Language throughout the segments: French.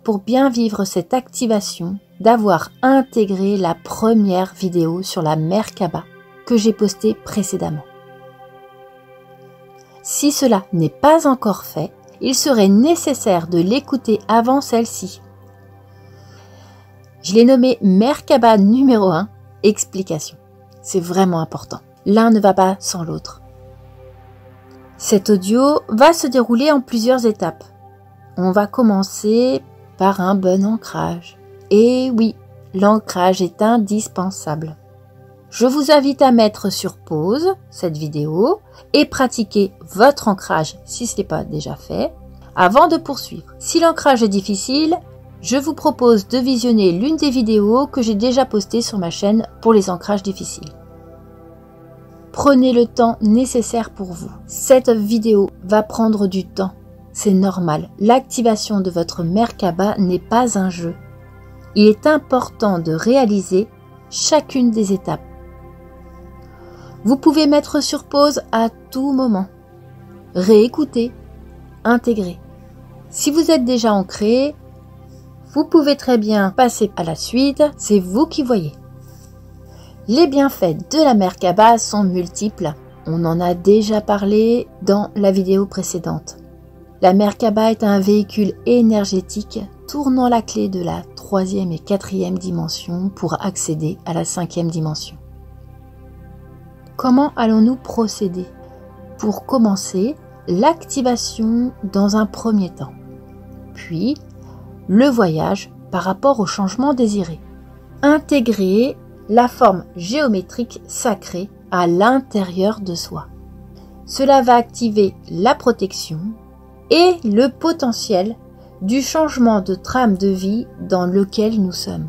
Pour bien vivre cette activation, d'avoir intégré la première vidéo sur la Merkaba que j'ai postée précédemment. Si cela n'est pas encore fait, il serait nécessaire de l'écouter avant celle-ci. Je l'ai nommée Merkaba numéro 1, explication. C'est vraiment important. L'un ne va pas sans l'autre. Cet audio va se dérouler en plusieurs étapes. On va commencer par un bon ancrage. Et oui, l'ancrage est indispensable. Je vous invite à mettre sur pause cette vidéo et pratiquer votre ancrage si ce n'est pas déjà fait avant de poursuivre. Si l'ancrage est difficile, je vous propose de visionner l'une des vidéos que j'ai déjà postées sur ma chaîne pour les ancrages difficiles. Prenez le temps nécessaire pour vous. Cette vidéo va prendre du temps. C'est normal, l'activation de votre Merkaba n'est pas un jeu. Il est important de réaliser chacune des étapes. Vous pouvez mettre sur pause à tout moment. Réécouter, intégrer. Si vous êtes déjà ancré, vous pouvez très bien passer à la suite, c'est vous qui voyez. Les bienfaits de la Merkaba sont multiples. On en a déjà parlé dans la vidéo précédente. La Merkaba est un véhicule énergétique tournant la clé de la 3e et 4e dimension pour accéder à la 5e dimension. Comment allons-nous procéder? Pour commencer, l'activation dans un premier temps, puis le voyage par rapport au changement désiré. Intégrer la forme géométrique sacrée à l'intérieur de soi. Cela va activer la protection et le potentiel du changement de trame de vie dans lequel nous sommes.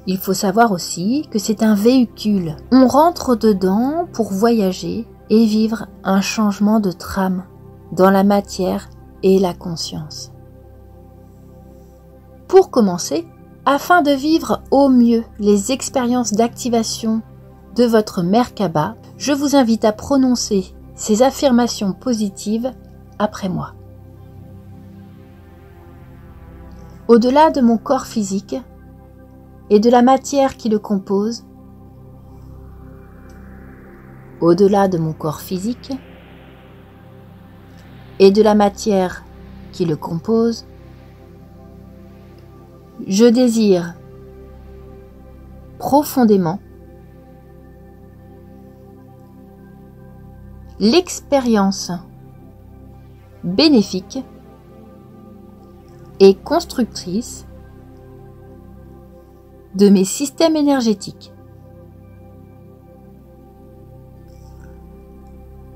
Il faut savoir aussi que c'est un véhicule. On rentre dedans pour voyager et vivre un changement de trame dans la matière et la conscience. Pour commencer, afin de vivre au mieux les expériences d'activation de votre Merkaba, je vous invite à prononcer ces affirmations positives après moi. Au-delà de mon corps physique et de la matière qui le compose, au-delà de mon corps physique et de la matière qui le compose, je désire profondément l'expérience bénéfique et constructrice de mes systèmes énergétiques.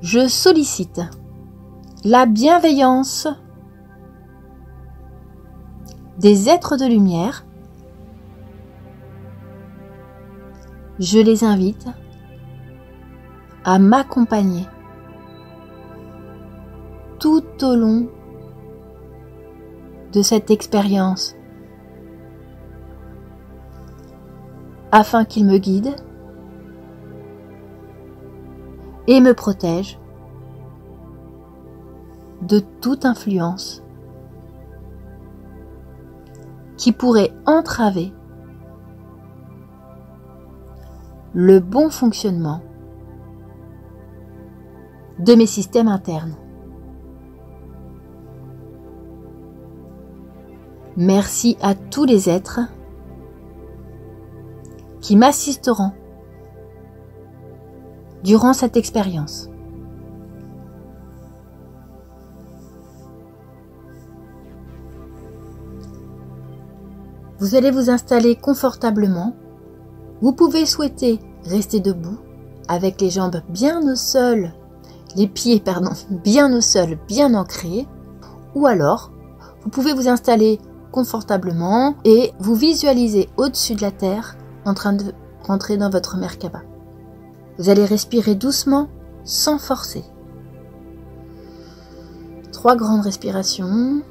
Je sollicite la bienveillance des êtres de lumière. Je les invite à m'accompagner tout au long de cette expérience afin qu'ils me guident et me protègent de toute influence qui pourrait entraver le bon fonctionnement de mes systèmes internes. Merci à tous les êtres qui m'assisteront durant cette expérience. Vous allez vous installer confortablement. Vous pouvez souhaiter rester debout avec les jambes bien au sol, les pieds bien au sol, bien ancrés, ou alors vous pouvez vous installer confortablement et vous visualiser au-dessus de la terre en train de rentrer dans votre Merkaba. Vous allez respirer doucement sans forcer. 3 grandes respirations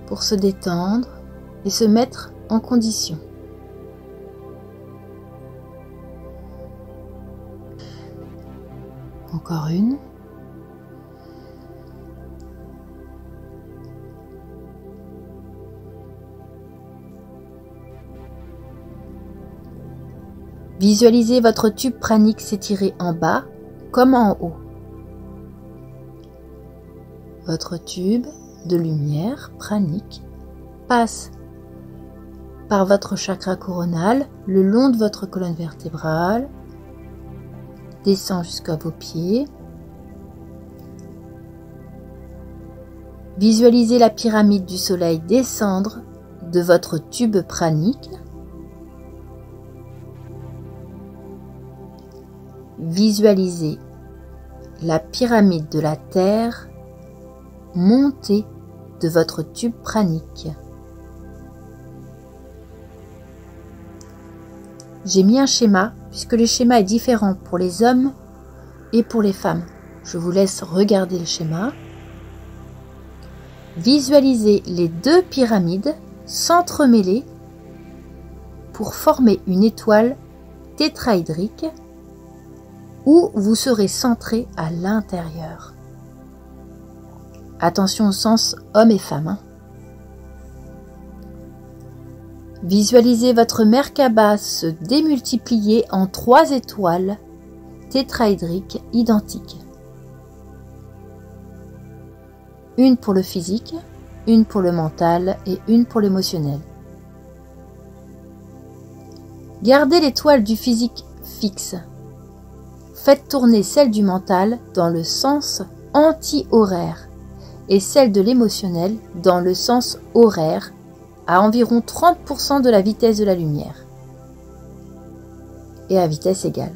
pour se détendre et se mettre en condition. Encore une. Visualisez votre tube pranique s'étirer en bas comme en haut. Votre tube de lumière pranique passe par votre chakra coronal le long de votre colonne vertébrale, descend jusqu'à vos pieds. Visualisez la pyramide du soleil descendre de votre tube pranique. Visualisez la pyramide de la Terre monter de votre tube pranique. J'ai mis un schéma puisque le schéma est différent pour les hommes et pour les femmes. Je vous laisse regarder le schéma. Visualisez les deux pyramides s'entremêler pour former une étoile tétraédrique où vous serez centré à l'intérieur. Attention au sens homme et femme. Visualisez votre Merkaba se démultiplier en 3 étoiles tétraédriques identiques. Une pour le physique, une pour le mental et une pour l'émotionnel. Gardez l'étoile du physique fixe. Faites tourner celle du mental dans le sens anti-horaire et celle de l'émotionnel dans le sens horaire à environ 30% de la vitesse de la lumière et à vitesse égale.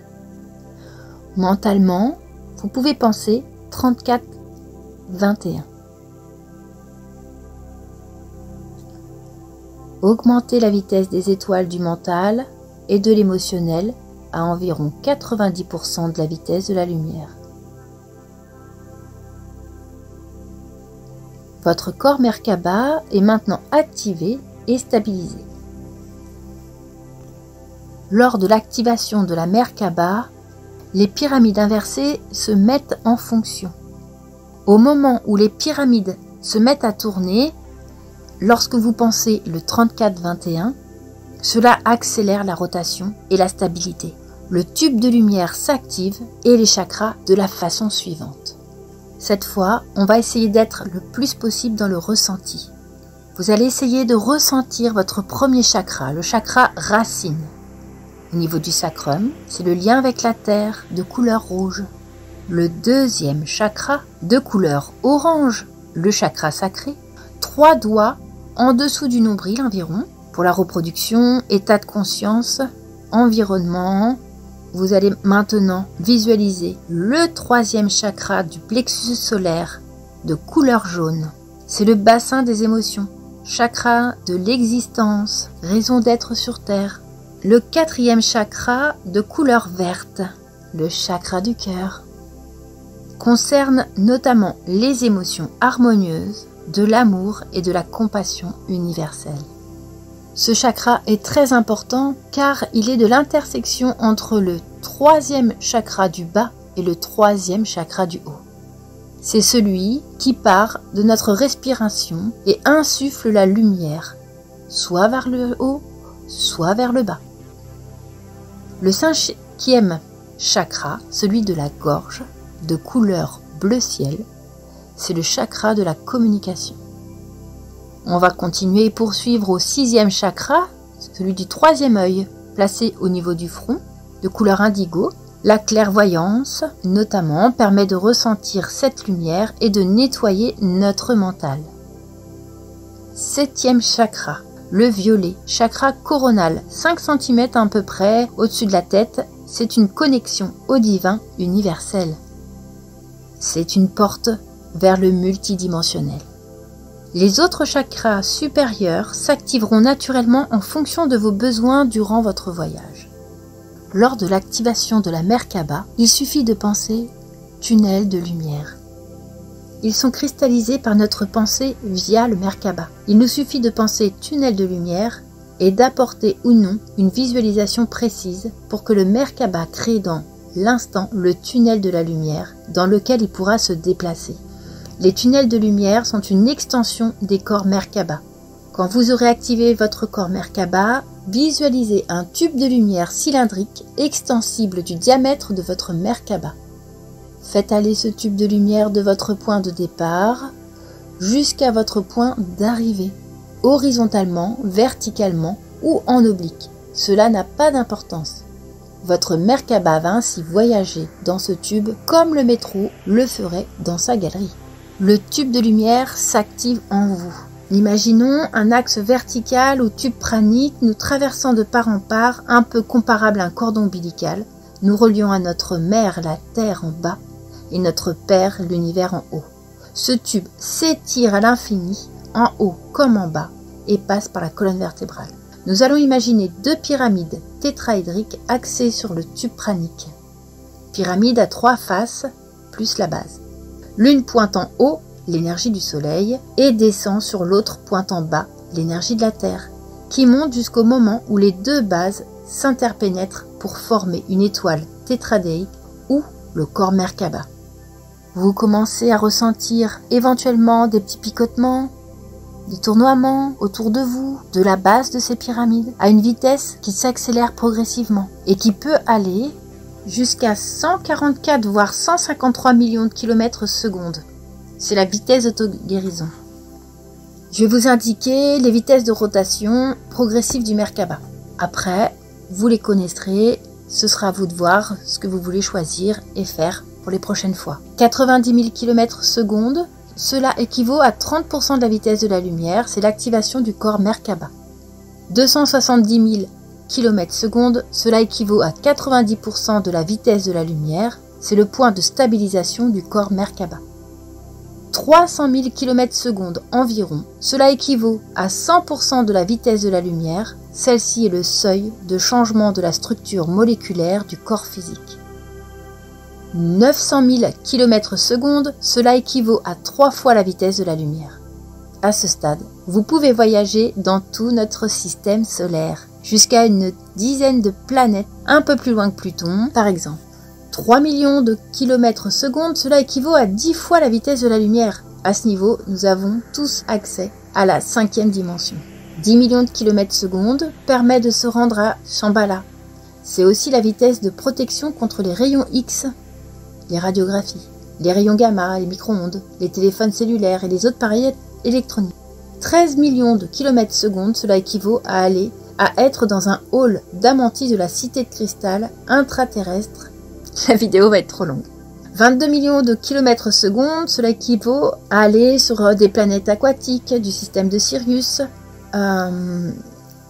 Mentalement, vous pouvez penser 34-21. Augmentez la vitesse des étoiles du mental et de l'émotionnel à environ 90% de la vitesse de la lumière. Votre corps Merkaba est maintenant activé et stabilisé. Lors de l'activation de la Merkaba, les pyramides inversées se mettent en fonction. Au moment où les pyramides se mettent à tourner, lorsque vous pensez le 34-21, cela accélère la rotation et la stabilité. Le tube de lumière s'active et les chakras de la façon suivante. Cette fois, on va essayer d'être le plus possible dans le ressenti. Vous allez essayer de ressentir votre premier chakra, le chakra racine. Au niveau du sacrum, c'est le lien avec la terre de couleur rouge. Le deuxième chakra de couleur orange, le chakra sacré. 3 doigts en dessous du nombril environ pour la reproduction, état de conscience, environnement. Vous allez maintenant visualiser le 3e chakra du plexus solaire de couleur jaune. C'est le bassin des émotions, chakra de l'existence, raison d'être sur Terre. Le 4e chakra de couleur verte, le chakra du cœur, concerne notamment les émotions harmonieuses, de l'amour et de la compassion universelle. Ce chakra est très important car il est de l'intersection entre le 3e chakra du bas et le 3e chakra du haut. C'est celui qui part de notre respiration et insuffle la lumière, soit vers le haut, soit vers le bas. Le 5e chakra, celui de la gorge, de couleur bleu ciel, c'est le chakra de la communication. On va continuer et poursuivre au 6e chakra, celui du 3e œil, placé au niveau du front, de couleur indigo. La clairvoyance, notamment, permet de ressentir cette lumière et de nettoyer notre mental. 7e chakra, le violet, chakra coronal, 5 cm à peu près au-dessus de la tête. C'est une connexion au divin universel. C'est une porte vers le multidimensionnel. Les autres chakras supérieurs s'activeront naturellement en fonction de vos besoins durant votre voyage. Lors de l'activation de la Merkaba, il suffit de penser tunnel de lumière. Ils sont cristallisés par notre pensée via le Merkaba. Il nous suffit de penser tunnel de lumière et d'apporter ou non une visualisation précise pour que le Merkaba crée dans l'instant le tunnel de la lumière dans lequel il pourra se déplacer. Les tunnels de lumière sont une extension des corps Merkaba. Quand vous aurez activé votre corps Merkaba, visualisez un tube de lumière cylindrique extensible du diamètre de votre Merkaba. Faites aller ce tube de lumière de votre point de départ jusqu'à votre point d'arrivée, horizontalement, verticalement ou en oblique. Cela n'a pas d'importance. Votre Merkaba va ainsi voyager dans ce tube comme le métro le ferait dans sa galerie. Le tube de lumière s'active en vous. Imaginons un axe vertical ou tube pranique nous traversant de part en part, un peu comparable à un cordon ombilical, nous relions à notre mère la terre en bas et notre père l'univers en haut. Ce tube s'étire à l'infini, en haut comme en bas, et passe par la colonne vertébrale. Nous allons imaginer deux pyramides tétraédriques axées sur le tube pranique. Pyramide à 3 faces, plus la base. L'une pointe en haut, l'énergie du soleil, et descend sur l'autre pointe en bas, l'énergie de la terre, qui monte jusqu'au moment où les deux bases s'interpénètrent pour former une étoile tétradéique ou le corps Merkaba. Vous commencez à ressentir éventuellement des petits picotements, des tournoiements autour de vous, de la base de ces pyramides, à une vitesse qui s'accélère progressivement et qui peut aller jusqu'à 144 voire 153 millions de kilomètres secondes. C'est la vitesse d'auto-guérison. Je vais vous indiquer les vitesses de rotation progressives du Merkaba. Après, vous les connaîtrez, ce sera à vous de voir ce que vous voulez choisir et faire pour les prochaines fois. 90 000 km secondes, cela équivaut à 30% de la vitesse de la lumière, c'est l'activation du corps Merkaba. 270 000 km secondes, cela équivaut à 90% de la vitesse de la lumière, c'est le point de stabilisation du corps Merkaba. 300 000 km secondes environ, cela équivaut à 100% de la vitesse de la lumière, celle-ci est le seuil de changement de la structure moléculaire du corps physique. 900 000 km secondes, cela équivaut à 3 fois la vitesse de la lumière. À ce stade, vous pouvez voyager dans tout notre système solaire, jusqu'à une dizaine de planètes un peu plus loin que Pluton, par exemple. 3 millions de kilomètres secondes, cela équivaut à 10 fois la vitesse de la lumière. À ce niveau, nous avons tous accès à la 5e dimension. 10 millions de kilomètres secondes permet de se rendre à Shambhala. C'est aussi la vitesse de protection contre les rayons X, les radiographies, les rayons gamma, les micro-ondes, les téléphones cellulaires et les autres appareils électroniques. 13 millions de kilomètres secondes, cela équivaut à être dans un hall d'amantis de la cité de cristal intraterrestre. La vidéo va être trop longue. 22 millions de kilomètres secondes, cela équivaut à aller sur des planètes aquatiques du système de Sirius.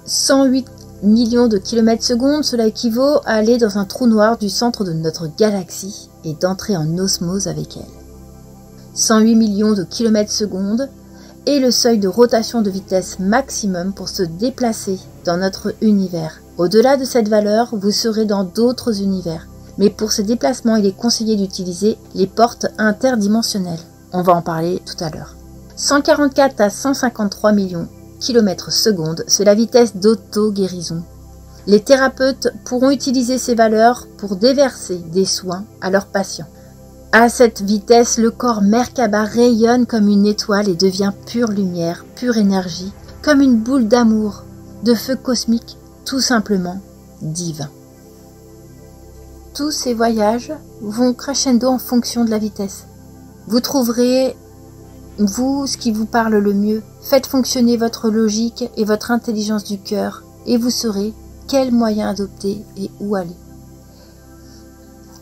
108 millions de kilomètres secondes, cela équivaut à aller dans un trou noir du centre de notre galaxie et d'entrer en osmose avec elle. 108 millions de kilomètres secondes est le seuil de rotation de vitesse maximum pour se déplacer dans notre univers. Au-delà de cette valeur, vous serez dans d'autres univers. Mais pour ces déplacements, il est conseillé d'utiliser les portes interdimensionnelles. On va en parler tout à l'heure. 144 à 153 millions km secondes, c'est la vitesse d'auto-guérison. Les thérapeutes pourront utiliser ces valeurs pour déverser des soins à leurs patients. À cette vitesse, le corps Merkaba rayonne comme une étoile et devient pure lumière, pure énergie, comme une boule d'amour, de feu cosmique, tout simplement divin. Tous ces voyages vont crescendo en fonction de la vitesse. Vous trouverez, vous, ce qui vous parle le mieux. Faites fonctionner votre logique et votre intelligence du cœur et vous saurez quel moyen adopter et où aller.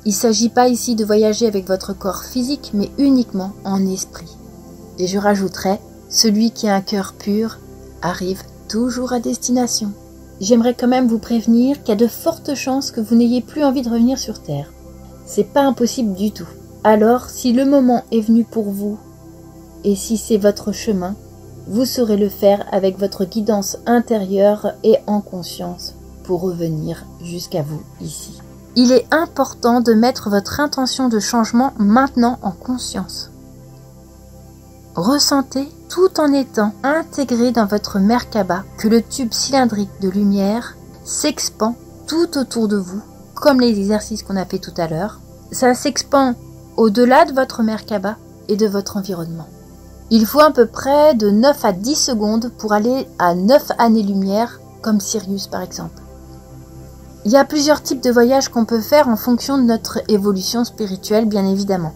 Il ne s'agit pas ici de voyager avec votre corps physique, mais uniquement en esprit. Et je rajouterai, celui qui a un cœur pur arrive toujours à destination. J'aimerais quand même vous prévenir qu'il y a de fortes chances que vous n'ayez plus envie de revenir sur Terre. C'est pas impossible du tout. Alors, si le moment est venu pour vous, et si c'est votre chemin, vous saurez le faire avec votre guidance intérieure et en conscience pour revenir jusqu'à vous ici. Il est important de mettre votre intention de changement maintenant en conscience. Ressentez, tout en étant intégré dans votre Merkaba, que le tube cylindrique de lumière s'expand tout autour de vous comme les exercices qu'on a fait tout à l'heure. Ça s'expand au-delà de votre Merkaba et de votre environnement. Il faut à peu près de 9 à 10 secondes pour aller à 9 années-lumière, comme Sirius par exemple. Il y a plusieurs types de voyages qu'on peut faire en fonction de notre évolution spirituelle, bien évidemment.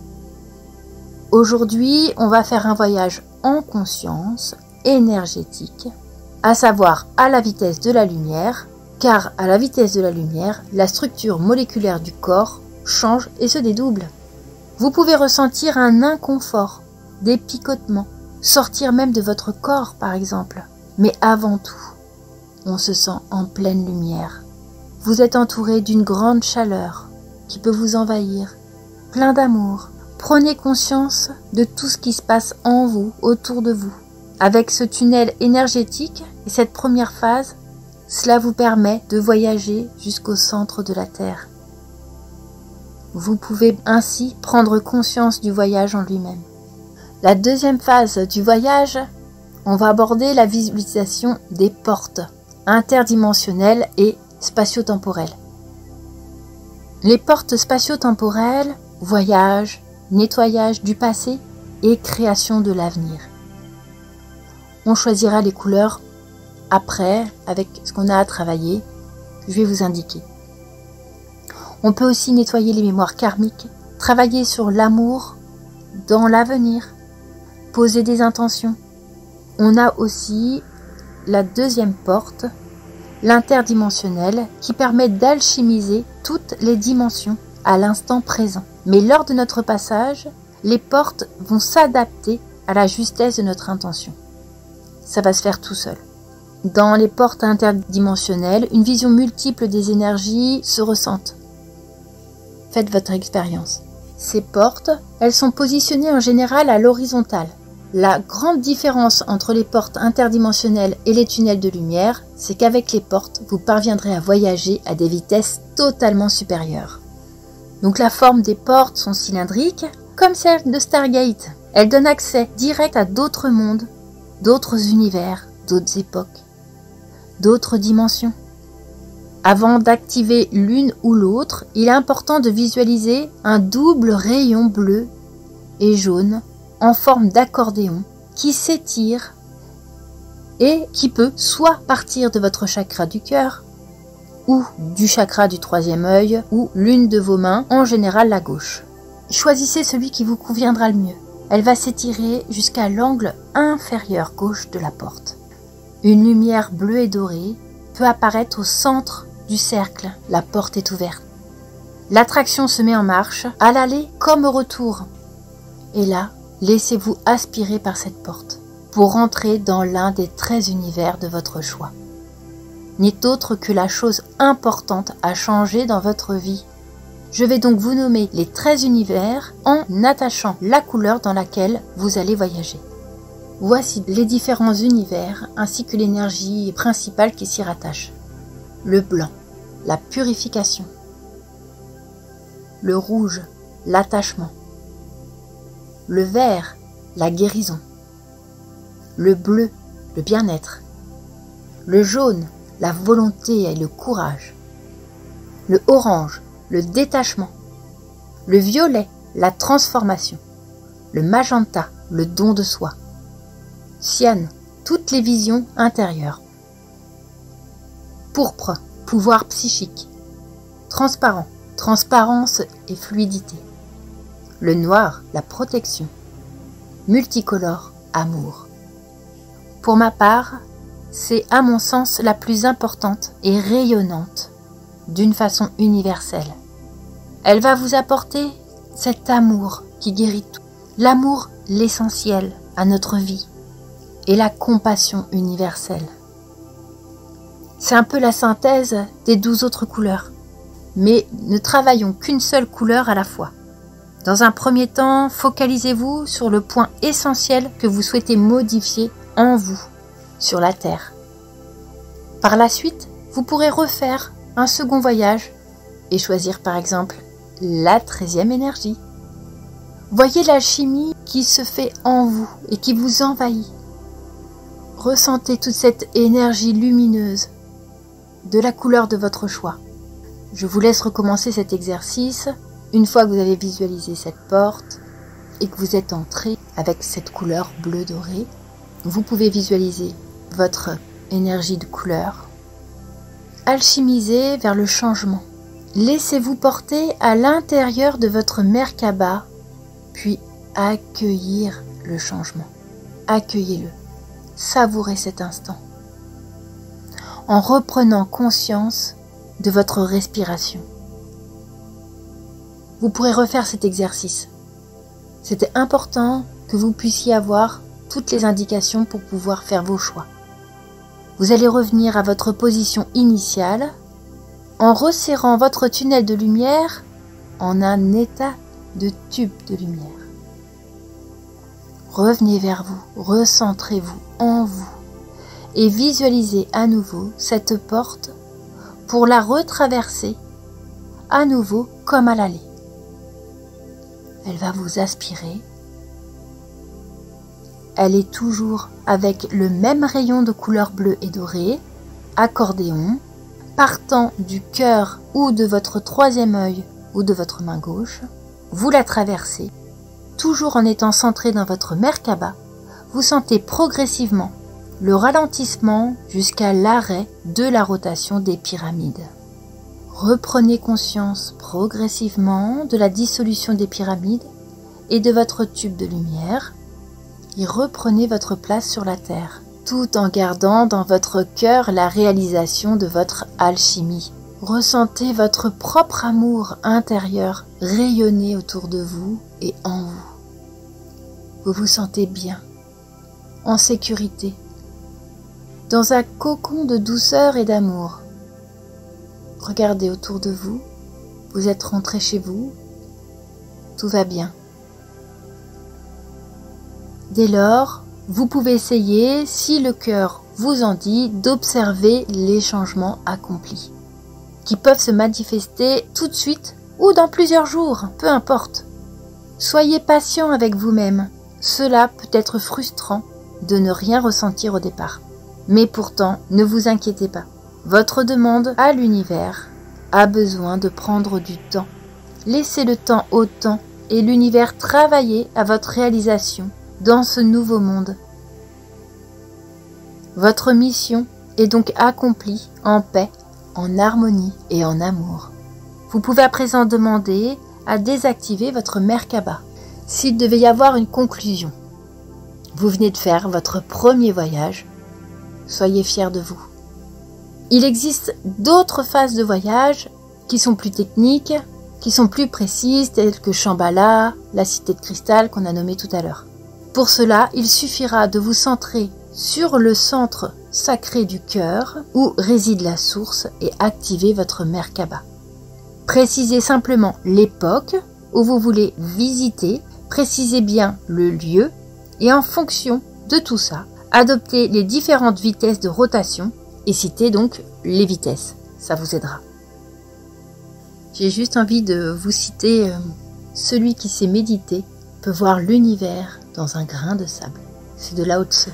Aujourd'hui, on va faire un voyage en conscience, énergétique, à savoir à la vitesse de la lumière, car à la vitesse de la lumière, la structure moléculaire du corps change et se dédouble. Vous pouvez ressentir un inconfort, des picotements, sortir même de votre corps par exemple. Mais avant tout, on se sent en pleine lumière. Vous êtes entouré d'une grande chaleur qui peut vous envahir, plein d'amour. Prenez conscience de tout ce qui se passe en vous, autour de vous. Avec ce tunnel énergétique et cette première phase, cela vous permet de voyager jusqu'au centre de la Terre. Vous pouvez ainsi prendre conscience du voyage en lui-même. La deuxième phase du voyage, on va aborder la visualisation des portes interdimensionnelles et spatio-temporelles. Les portes spatio-temporelles, voyage, nettoyage du passé et création de l'avenir. On choisira les couleurs après, avec ce qu'on a à travailler, je vais vous indiquer. On peut aussi nettoyer les mémoires karmiques, travailler sur l'amour dans l'avenir, poser des intentions. On a aussi la deuxième porte, l'interdimensionnel, qui permet d'alchimiser toutes les dimensions à l'instant présent. Mais lors de notre passage, les portes vont s'adapter à la justesse de notre intention. Ça va se faire tout seul. Dans les portes interdimensionnelles, une vision multiple des énergies se ressentent. Faites votre expérience. Ces portes, elles sont positionnées en général à l'horizontale. La grande différence entre les portes interdimensionnelles et les tunnels de lumière, c'est qu'avec les portes, vous parviendrez à voyager à des vitesses totalement supérieures. Donc la forme des portes sont cylindriques, comme celle de Stargate. Elles donnent accès direct à d'autres mondes, d'autres univers, d'autres époques, d'autres dimensions. Avant d'activer l'une ou l'autre, il est important de visualiser un double rayon bleu et jaune en forme d'accordéon qui s'étire et qui peut soit partir de votre chakra du cœur ou du chakra du troisième œil ou l'une de vos mains, en général la gauche. Choisissez celui qui vous conviendra le mieux. Elle va s'étirer jusqu'à l'angle inférieur gauche de la porte. Une lumière bleue et dorée peut apparaître au centre du cercle. La porte est ouverte. L'attraction se met en marche, à l'aller comme au retour. Et là, laissez-vous aspirer par cette porte pour rentrer dans l'un des 13 univers de votre choix. N'est autre que la chose importante à changer dans votre vie. Je vais donc vous nommer les 13 univers en attachant la couleur dans laquelle vous allez voyager. Voici les différents univers ainsi que l'énergie principale qui s'y rattache. Le blanc, la purification. Le rouge, l'attachement. Le vert, la guérison. Le bleu, le bien-être. Le jaune, la volonté et le courage. Le orange, le détachement. Le violet, la transformation. Le magenta, le don de soi. Cyan, toutes les visions intérieures. Pourpre, pouvoir psychique. Transparent, transparence et fluidité. Le noir, la protection. Multicolore, amour. Pour ma part, c'est à mon sens la plus importante et rayonnante d'une façon universelle. Elle va vous apporter cet amour qui guérit tout. L'amour, l'essentiel à notre vie, et la compassion universelle. C'est un peu la synthèse des 12 autres couleurs, mais ne travaillons qu'une seule couleur à la fois. Dans un premier temps, focalisez-vous sur le point essentiel que vous souhaitez modifier en vous, sur la Terre. Par la suite, vous pourrez refaire un second voyage et choisir par exemple la 13e énergie. Voyez l'alchimie qui se fait en vous et qui vous envahit. Ressentez toute cette énergie lumineuse de la couleur de votre choix. Je vous laisse recommencer cet exercice une fois que vous avez visualisé cette porte et que vous êtes entré avec cette couleur bleu doré. Vous pouvez visualiser votre énergie de couleur. Alchimisez vers le changement. Laissez-vous porter à l'intérieur de votre Merkaba, puis accueillir le changement. Accueillez-le. Savourez cet instant. En reprenant conscience de votre respiration. Vous pourrez refaire cet exercice. C'était important que vous puissiez avoir toutes les indications pour pouvoir faire vos choix. Vous allez revenir à votre position initiale en resserrant votre tunnel de lumière en un état de tube de lumière. Revenez vers vous, recentrez-vous en vous et visualisez à nouveau cette porte pour la retraverser à nouveau comme à l'aller. Elle va vous aspirer. Elle est toujours avec le même rayon de couleur bleue et dorée, accordéon, partant du cœur ou de votre troisième œil ou de votre main gauche. Vous la traversez, toujours en étant centré dans votre Merkaba. Vous sentez progressivement le ralentissement jusqu'à l'arrêt de la rotation des pyramides. Reprenez conscience progressivement de la dissolution des pyramides et de votre tube de lumière et reprenez votre place sur la terre, tout en gardant dans votre cœur la réalisation de votre alchimie. Ressentez votre propre amour intérieur rayonner autour de vous et en vous. Vous vous sentez bien, en sécurité, dans un cocon de douceur et d'amour. Regardez autour de vous, vous êtes rentré chez vous, tout va bien. Dès lors, vous pouvez essayer, si le cœur vous en dit, d'observer les changements accomplis, qui peuvent se manifester tout de suite ou dans plusieurs jours, peu importe. Soyez patient avec vous-même, cela peut être frustrant de ne rien ressentir au départ. Mais pourtant, ne vous inquiétez pas. Votre demande à l'univers a besoin de prendre du temps. Laissez le temps au temps et l'univers travailler à votre réalisation dans ce nouveau monde. Votre mission est donc accomplie en paix, en harmonie et en amour. Vous pouvez à présent demander à désactiver votre Merkaba. S'il devait y avoir une conclusion, vous venez de faire votre premier voyage. Soyez fiers de vous. Il existe d'autres phases de voyage qui sont plus techniques, qui sont plus précises, telles que Shambhala, la cité de cristal qu'on a nommée tout à l'heure. Pour cela, il suffira de vous centrer sur le centre sacré du cœur où réside la source et activer votre Merkaba. Précisez simplement l'époque où vous voulez visiter, précisez bien le lieu et en fonction de tout ça, adoptez les différentes vitesses de rotation et citez donc les vitesses, ça vous aidera. J'ai juste envie de vous citer celui qui sait méditer peut voir l'univers dans un grain de sable. C'est de Lao Tse.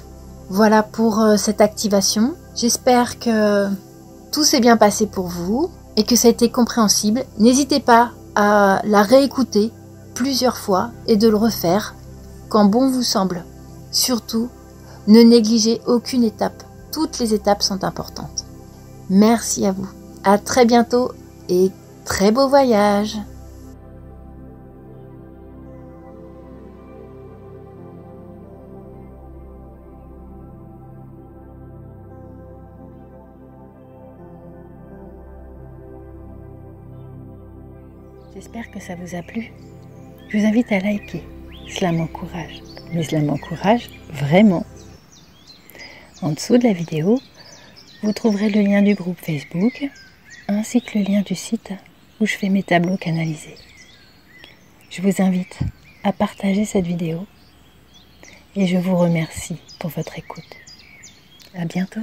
Voilà pour cette activation. J'espère que tout s'est bien passé pour vous et que ça a été compréhensible. N'hésitez pas à la réécouter plusieurs fois et de le refaire quand bon vous semble. Surtout, ne négligez aucune étape. Toutes les étapes sont importantes. Merci à vous. À très bientôt et très beau voyage. J'espère que ça vous a plu. Je vous invite à liker. Cela m'encourage. Mais cela m'encourage vraiment. En dessous de la vidéo, vous trouverez le lien du groupe Facebook ainsi que le lien du site où je fais mes tableaux canalisés. Je vous invite à partager cette vidéo et je vous remercie pour votre écoute. À bientôt.